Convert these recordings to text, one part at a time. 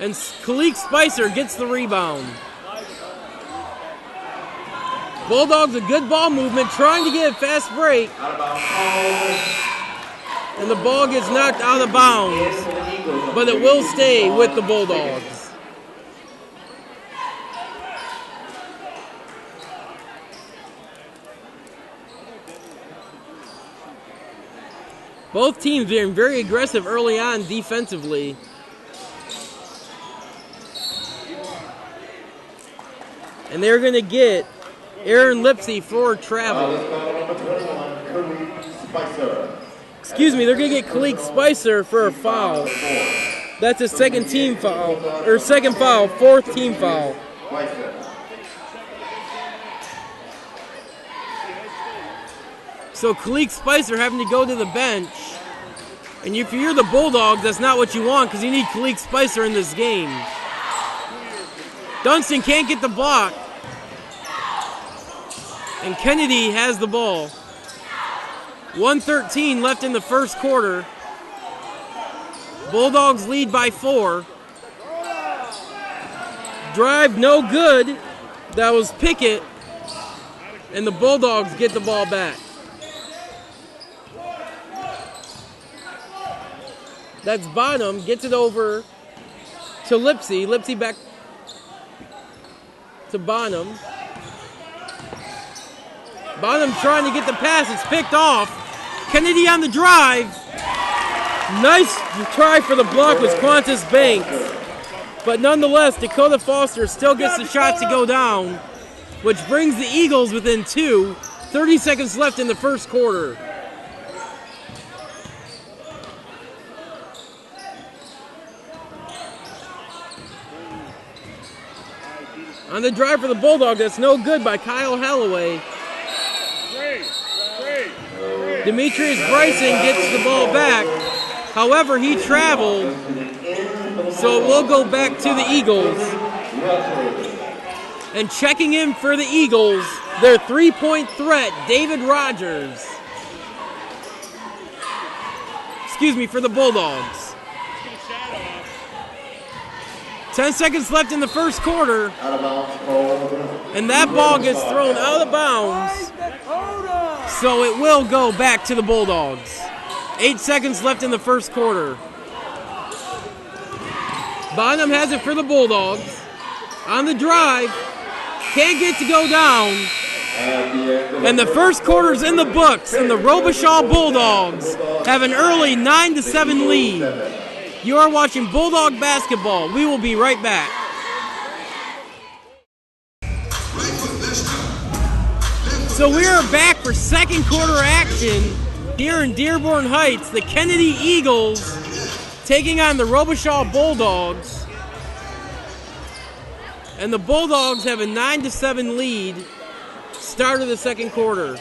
And Khalid Spicer gets the rebound. Bulldogs a good ball movement, trying to get a fast break. And the ball gets knocked out of bounds, but it will stay with the Bulldogs. Both teams being very aggressive early on defensively. And they're going to get Aaron Lipsy for travel. Excuse me, they're going to get Khalid Spicer for a foul. That's a second team foul, or second foul, fourth team foul. So Khalid Spicer having to go to the bench. And if you're the Bulldogs, that's not what you want because you need Khalid Spicer in this game. Dunstan can't get the block. And Kennedy has the ball. 1:13 left in the first quarter. Bulldogs lead by 4. Drive no good. That was Pickett. And the Bulldogs get the ball back. That's Bonham. Gets it over to Lipsy. Lipsy back to Bonham. Bonham trying to get the pass. It's picked off. Kennedy on the drive. Nice try for the block was Qantas Banks. But nonetheless, Dakota Foster still gets the shot to go down, which brings the Eagles within 2. 30 seconds left in the first quarter. On the drive for the Bulldogs, that's no good by Kyle Holloway. Demetrius Bryson gets the ball back. However, he traveled, so it will go back to the Eagles. And checking in for the Eagles, their three-point threat, David Rogers. Excuse me, for the Bulldogs. 10 seconds left in the first quarter. And that ball gets thrown out of bounds. So it will go back to the Bulldogs. 8 seconds left in the first quarter. Bonham has it for the Bulldogs. On the drive. Can't get to go down. And the first quarter's in the books. And the Robichaud Bulldogs have an early 9-7 lead. You are watching Bulldog basketball. We will be right back. So we are back for second quarter action here in Dearborn Heights. The Kennedy Eagles taking on the Robichaud Bulldogs. And the Bulldogs have a 9-7 lead. Start of the second quarter.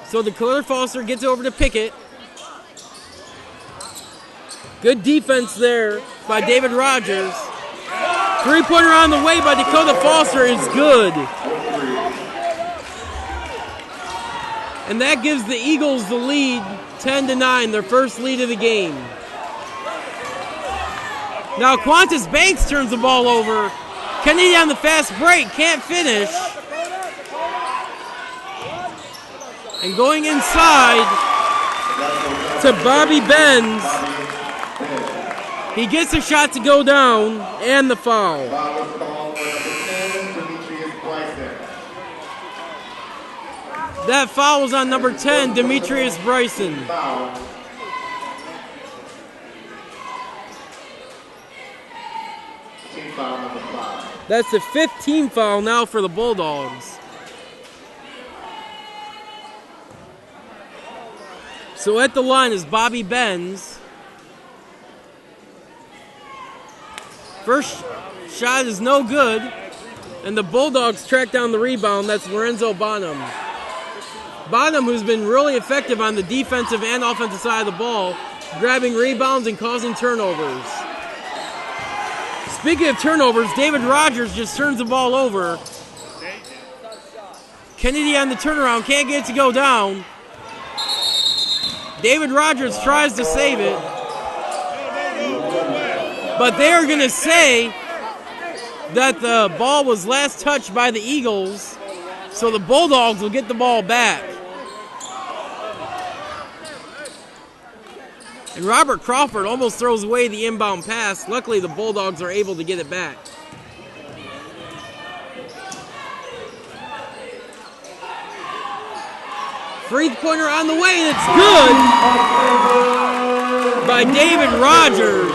So Dakota Foster gets over to Pickett. Good defense there by David Rogers. Three-pointer on the way by Dakota Foster is good. And that gives the Eagles the lead, 10-9, their first lead of the game. Now Qantas Banks turns the ball over. Kennedy on the fast break, can't finish. And going inside to Bobby Benz. He gets a shot to go down and the foul. That foul was on number 10, Demetrius Bryson. That's the 5th team foul now for the Bulldogs. So at the line is Bobby Benz. First shot is no good, and the Bulldogs track down the rebound. That's Lorenzo Bonham. Bonham, who's been really effective on the defensive and offensive side of the ball, grabbing rebounds and causing turnovers. Speaking of turnovers, David Rogers just turns the ball over. Kennedy on the turnaround, can't get it to go down. David Rogers tries to save it. But they are going to say that the ball was last touched by the Eagles, so the Bulldogs will get the ball back. And Robert Crawford almost throws away the inbound pass. Luckily, the Bulldogs are able to get it back. Three-pointer on the way, and it's good by David Rogers.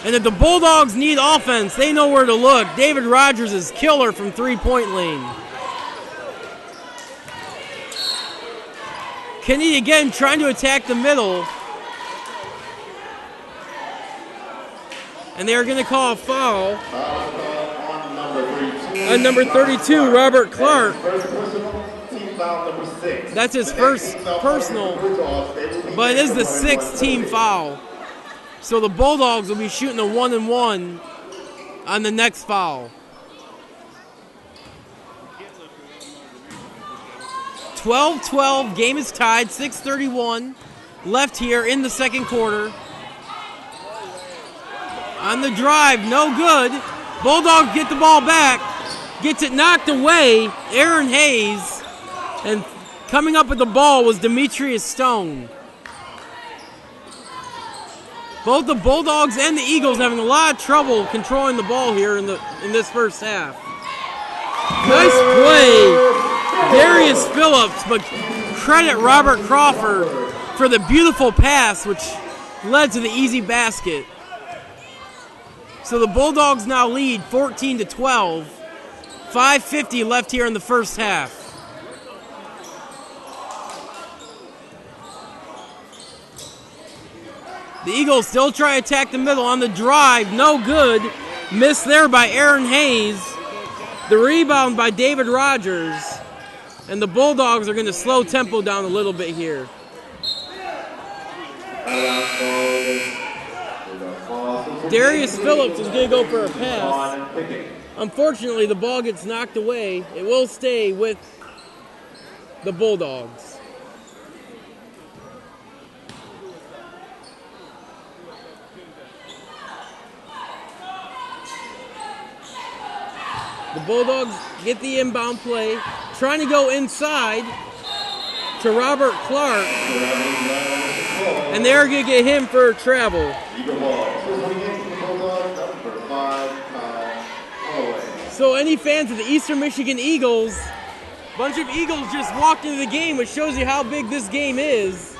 And if the Bulldogs need offense, they know where to look. David Rogers is killer from three-point lane. Kennedy again trying to attack the middle. And they are going to call a foul on number 32, Robert Clark. That's his first personal, but it is the sixth team foul. So the Bulldogs will be shooting a 1-and-1 on the next foul. 12-12, game is tied, 6:31 left here in the second quarter. On the drive, no good. Bulldogs get the ball back, gets it knocked away, Aaron Hayes, and coming up with the ball was Demetrius Stone. Both the Bulldogs and the Eagles having a lot of trouble controlling the ball here in this first half. Nice play, Darius Phillips, but credit Robert Crawford for the beautiful pass which led to the easy basket. So the Bulldogs now lead 14-12. 5:50 left here in the first half. The Eagles still try to attack the middle on the drive. No good. Missed there by Aaron Hayes. The rebound by David Rogers. And the Bulldogs are going to slow tempo down a little bit here. Darius Phillips is going to go for a pass. Unfortunately, the ball gets knocked away. It will stay with the Bulldogs. The Bulldogs get the inbound play, trying to go inside to Robert Clark, and they're going to get him for travel. So any fans of the Eastern Michigan Eagles, a bunch of Eagles just walked into the game, which shows you how big this game is.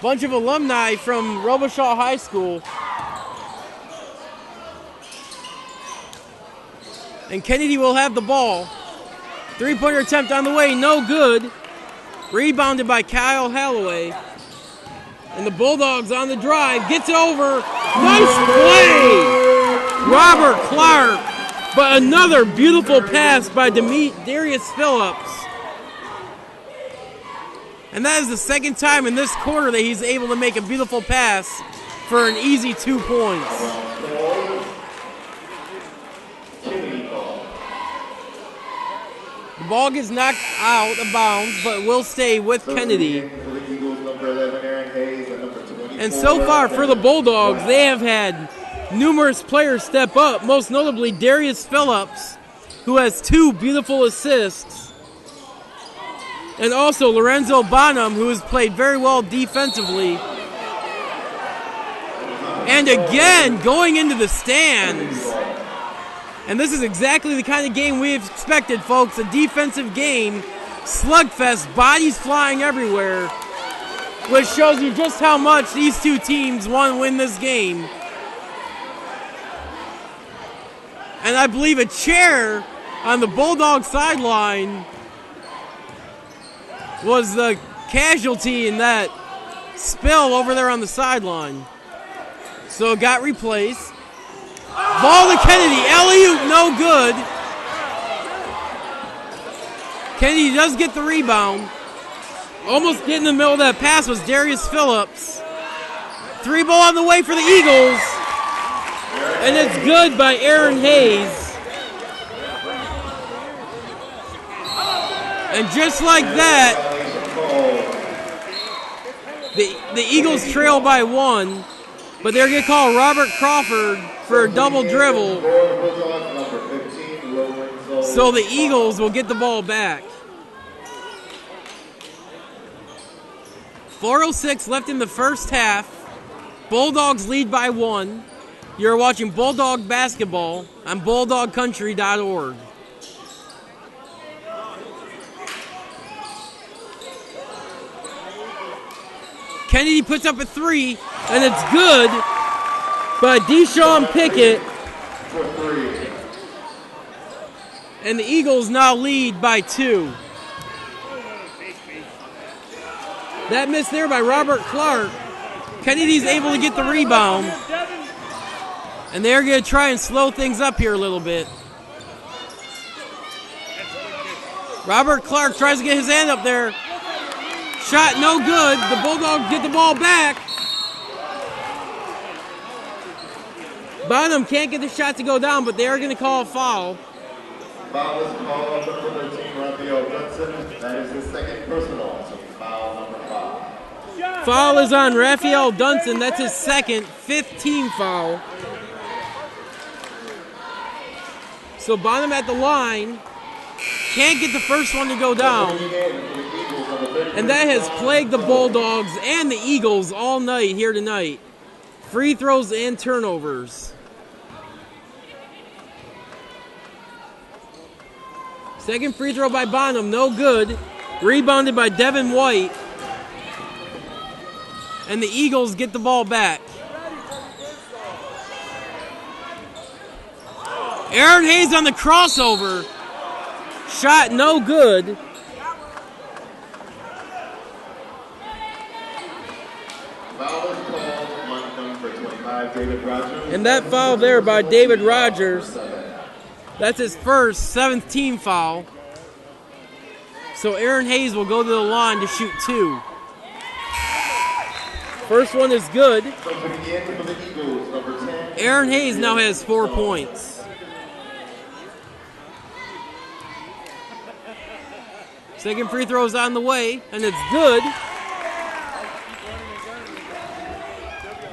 Bunch of alumni from Robichaud High School. And Kennedy will have the ball. Three-pointer attempt on the way, no good. Rebounded by Kyle Halloway. And the Bulldogs on the drive, gets it over. Nice play! Robert Clark. But another beautiful pass by Darius Phillips. And that is the second time in this quarter that he's able to make a beautiful pass for an easy 2 points. The ball gets knocked out of bounds, but will stay with Kennedy. And so far for the Bulldogs, they have had numerous players step up, most notably Darius Phillips, who has 2 beautiful assists. And also Lorenzo Bonham, who has played very well defensively. And again, going into the stands. And this is exactly the kind of game we have expected, folks. A defensive game, slugfest, bodies flying everywhere, which shows you just how much these two teams want to win this game. And I believe a chair on the Bulldog sideline was the casualty in that spill over there on the sideline. So it got replaced. Ball to Kennedy, alley-oop, no good. Kennedy does get the rebound. Almost getting in the middle of that pass was Darius Phillips. 3 ball on the way for the Eagles. And it's good by Aaron Hayes. And just like that, The Eagles trail by 1, but they're going to call Robert Crawford for a double dribble. So the Eagles will get the ball back. 4:06 left in the first half. Bulldogs lead by 1. You're watching Bulldog basketball on bulldogcountry.org. Kennedy puts up a 3, and it's good by Deshaun Pickett. And the Eagles now lead by 2. That miss there by Robert Clark. Kennedy's able to get the rebound. And they're going to try and slow things up here a little bit. Robert Clark tries to get his hand up there. Shot no good. The Bulldogs get the ball back. Bonham can't get the shot to go down, but they are going to call a foul. Foul is called on number 13, Robichaud Bulldogs. That is his second personal. So foul number 5. Foul is on Raphael Dunson. That's his second, 5th team foul. So Bonham at the line. Can't get the first one to go down. And that has plagued the Bulldogs and the Eagles all night here tonight. Free throws and turnovers. Second free throw by Bonham, no good. Rebounded by Devin White. And the Eagles get the ball back. Aaron Hayes on the crossover. Shot no good. Foul is called on number 25, David Rogers. And that foul there by David Rogers. That's his first, 7th team foul. So Aaron Hayes will go to the line to shoot 2. First one is good. Aaron Hayes now has 4 points. Second free throw is on the way, and it's good.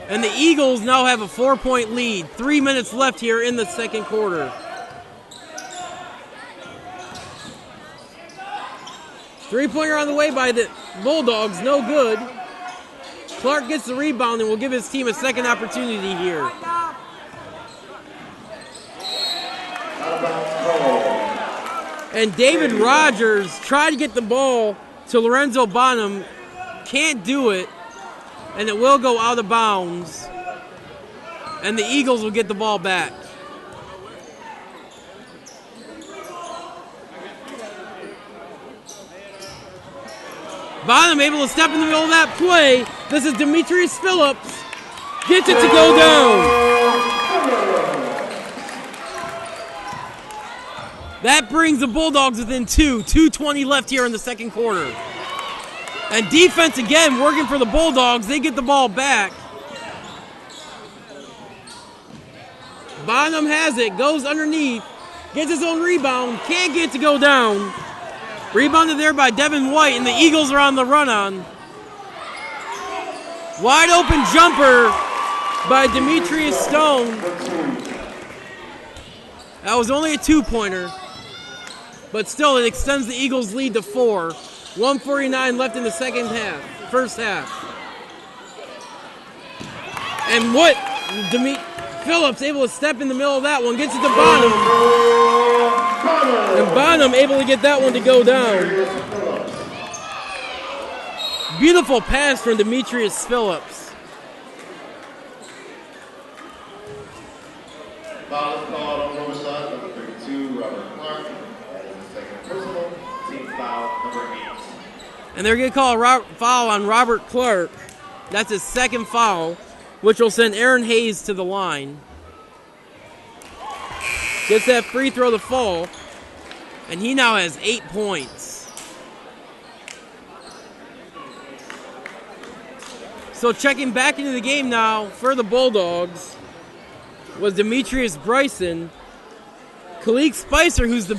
And the Eagles now have a 4-point lead. 3 minutes left here in the second quarter. Three-pointer on the way by the Bulldogs, no good. Clark gets the rebound and will give his team a second opportunity here. And David Rogers tried to get the ball to Lorenzo Bonham. Can't do it. And it will go out of bounds. And the Eagles will get the ball back. Bonham able to step in the middle of that play. This is Demetrius Phillips. Gets it to go down. That brings the Bulldogs within 2. 2:20 left here in the second quarter. And defense again working for the Bulldogs. They get the ball back. Bonham has it. Goes underneath. Gets his own rebound. Can't get it to go down. Rebounded there by Devin White, and the Eagles are on the run-on. Wide open jumper by Demetrius Stone. That was only a 2-pointer, but still it extends the Eagles' lead to 4. 1:49 left in the first half. And what? Phillips able to step in the middle of that one, gets it to Bonham. And Bonham able to get that one to go down. Beautiful pass from Demetrius Phillips. Foul is called on Robichaud, number 32, Robert Clark. That is his second personal. Team foul, number 8. And they're going to call a foul on Robert Clark. That's his second foul, which will send Aaron Hayes to the line. Gets that free throw to fall, and he now has 8 points. So checking back into the game now for the Bulldogs was Demetrius Bryson. Khalid Spicer, who's the